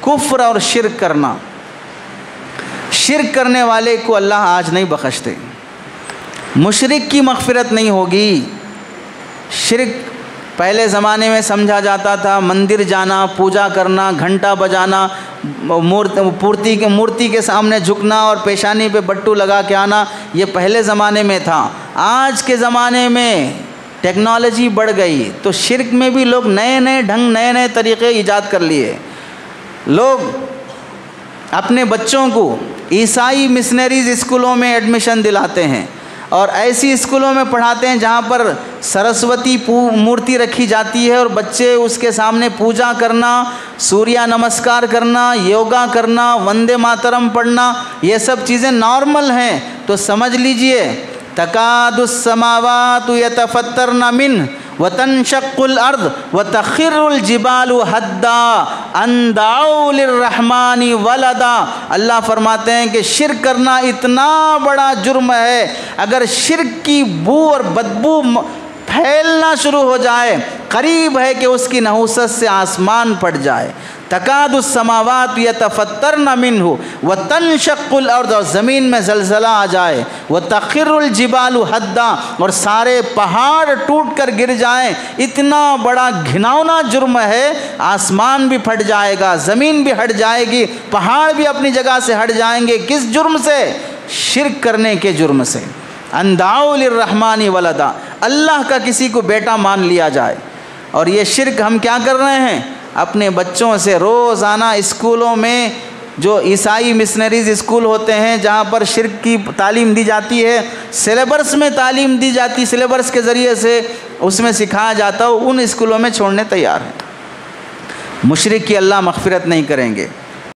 कुफ्र और शिर्क करना। शिर्क करने वाले को अल्लाह आज नहीं बख्शते, मुशरिक की मग़फ़िरत नहीं होगी। शिर्क पहले ज़माने में समझा जाता था मंदिर जाना, पूजा करना, घंटा बजाना, मूर्ति के सामने झुकना और पेशानी पे बट्टू लगा के आना, ये पहले ज़माने में था। आज के ज़माने में टेक्नोलॉजी बढ़ गई तो शिर्क में भी लोग नए नए ढंग, नए नए तरीक़े ईजाद कर लिए। लोग अपने बच्चों को ईसाई मिशनरीज़ स्कूलों में एडमिशन दिलाते हैं और ऐसी स्कूलों में पढ़ाते हैं जहाँ पर सरस्वती मूर्ति रखी जाती है और बच्चे उसके सामने पूजा करना, सूर्य नमस्कार करना, योगा करना, वंदे मातरम पढ़ना, ये सब चीज़ें नॉर्मल हैं। तो समझ लीजिए तकादुस समावातु यतफत्तरन मिन व तनशक्कुल अर्द व तखिरुल जिबालु हद्दा अन दाउ लिर्रहमानी वलदा। अल्लाह फरमाते हैं कि शिर्क करना इतना बड़ा जुर्म है, अगर शिर्क की बू और बदबू फैलना शुरू हो जाए, करीब है कि उसकी नहुसत से आसमान फट जाए। तकादुस समावात यतफत्तरन मिन्हु व तनशक्कुल अर्द, और ज़मीन में ज़लज़ला आ जाए, व तखिरुल जिबालु हद्दा, और सारे पहाड़ टूट कर गिर जाएं। इतना बड़ा घिनौना जुर्म है, आसमान भी फट जाएगा, ज़मीन भी हट जाएगी, पहाड़ भी अपनी जगह से हट जाएंगे। किस जुर्म से? शिर्क करने के जुर्म से। अंदाउ लिर्रहमानी वलदा, अल्लाह का किसी को बेटा मान लिया जाए। और ये शिर्क हम क्या कर रहे हैं? अपने बच्चों से रोज़ाना स्कूलों में, जो ईसाई मिशनरीज़ स्कूल होते हैं जहाँ पर शिर्क की तालीम दी जाती है, सिलेबस में तालीम दी जाती, सिलेबस के ज़रिए से उसमें सिखाया जाता हो, उन स्कूलों में छोड़ने तैयार हैं। मुशरिक की अल्लाह मग़फ़िरत नहीं करेंगे।